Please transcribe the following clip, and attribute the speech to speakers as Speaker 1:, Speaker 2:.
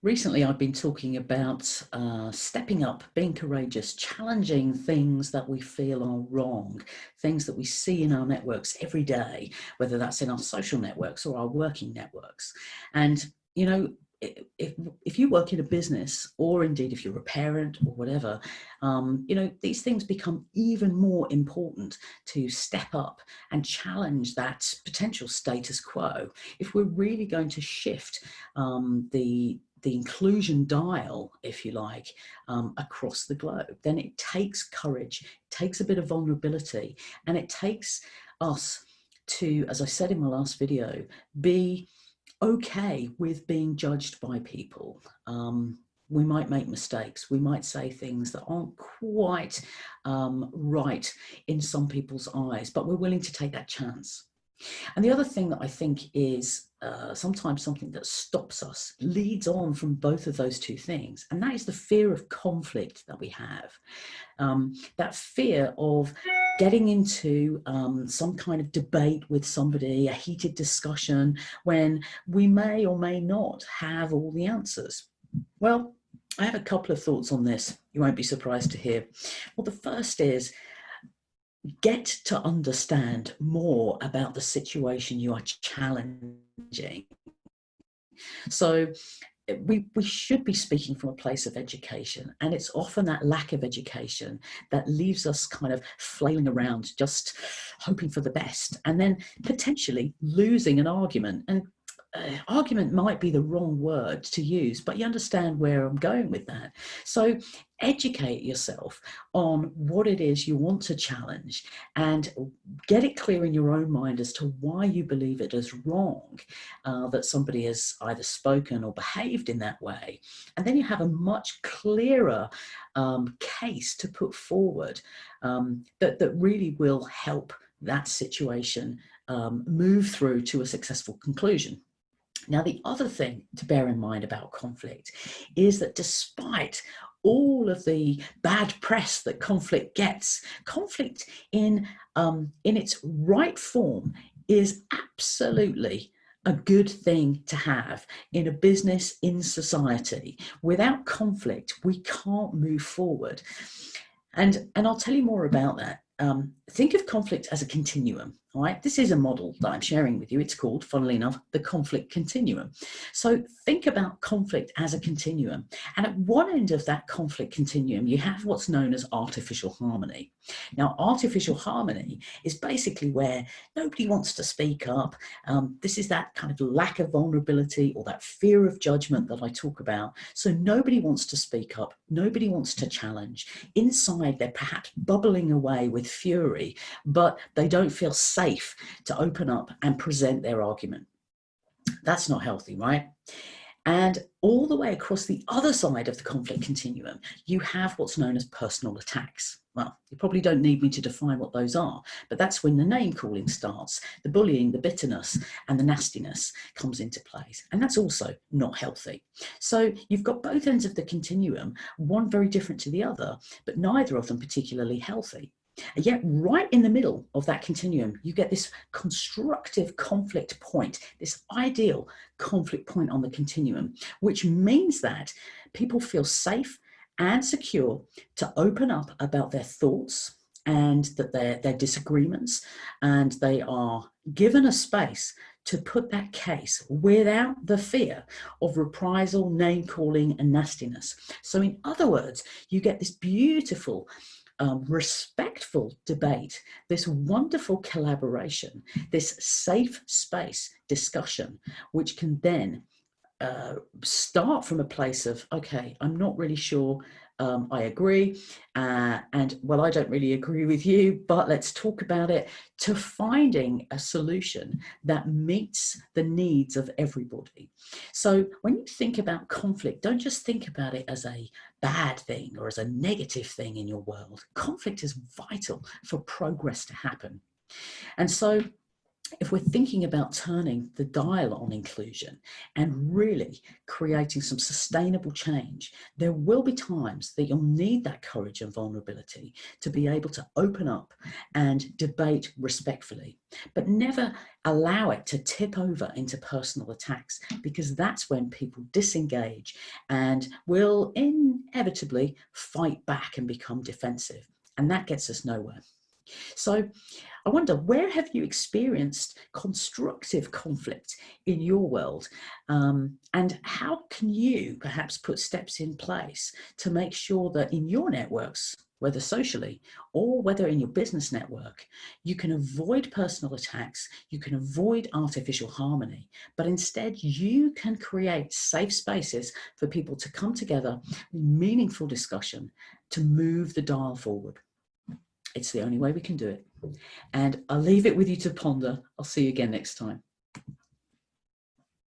Speaker 1: Recently, I've been talking about stepping up, being courageous, challenging things that we feel are wrong, things that we see in our networks every day, whether that's in our social networks or our working networks. And, you know, if you work in a business, or indeed if you're a parent or whatever, these things become even more important to step up and challenge that potential status quo. If we're really going to shift the inclusion dial, if you like, across the globe, then it takes courage, it takes a bit of vulnerability, and it takes us to, as I said in my last video, be okay with being judged by people. We might make mistakes. We might say things that aren't quite right in some people's eyes, but we're willing to take that chance. And the other thing that I think is sometimes something that stops us, leads on from both of those two things, and that is the fear of conflict that we have. That fear of getting into some kind of debate with somebody, a heated discussion, when we may or may not have all the answers. Well, I have a couple of thoughts on this. You won't be surprised to hear. Well, the first is, get to understand more about the situation you are challenging. So we should be speaking from a place of education, and it's often that lack of education that leaves us kind of flailing around, just hoping for the best, and then potentially losing an argument. And argument might be the wrong word to use, but you understand where I'm going with that. So educate yourself on what it is you want to challenge, and get it clear in your own mind as to why you believe it is wrong that somebody has either spoken or behaved in that way. And then you have a much clearer case to put forward that really will help that situation move through to a successful conclusion. Now, the other thing to bear in mind about conflict is that despite all of the bad press that conflict gets, conflict in its right form is absolutely a good thing to have in a business, in society. Without conflict, we can't move forward. And I'll tell you more about that. Think of conflict as a continuum. All right, this is a model that I'm sharing with you. It's called, funnily enough, the conflict continuum. So think about conflict as a continuum. And at one end of that conflict continuum, you have what's known as artificial harmony. Now, artificial harmony is basically where nobody wants to speak up. This is that kind of lack of vulnerability, or that fear of judgment that I talk about. So nobody wants to speak up. Nobody wants to challenge. Inside, they're perhaps bubbling away with fury, but they don't feel safe to open up and present their argument. That's not healthy, right? And all the way across the other side of the conflict continuum, you have what's known as personal attacks. Well, you probably don't need me to define what those are, but that's when the name calling starts, the bullying, the bitterness, and the nastiness comes into place. And that's also not healthy. So you've got both ends of the continuum, one very different to the other, but neither of them particularly healthy. And yet right in the middle of that continuum, you get this constructive conflict point, this ideal conflict point on the continuum, which means that people feel safe and secure to open up about their thoughts and that their disagreements, and they are given a space to put that case without the fear of reprisal, name calling, and nastiness. So in other words, you get this beautiful respectful debate, this wonderful collaboration, this safe space discussion, which can then start from a place of, okay, I'm not really sure I agree, and well, I don't really agree with you, but let's talk about it, to finding a solution that meets the needs of everybody. So when you think about conflict, don't just think about it as a bad thing or as a negative thing in your world. Conflict is vital for progress to happen. And so if we're thinking about turning the dial on inclusion and really creating some sustainable change, there will be times that you'll need that courage and vulnerability to be able to open up and debate respectfully, but never allow it to tip over into personal attacks, because that's when people disengage and will inevitably fight back and become defensive. And that gets us nowhere. So I wonder, where have you experienced constructive conflict in your world? And how can you perhaps put steps in place to make sure that in your networks, whether socially or whether in your business network, you can avoid personal attacks, you can avoid artificial harmony, but instead you can create safe spaces for people to come together in meaningful discussion to move the dial forward? It's the only way we can do it. And I'll leave it with you to ponder. I'll see you again next time.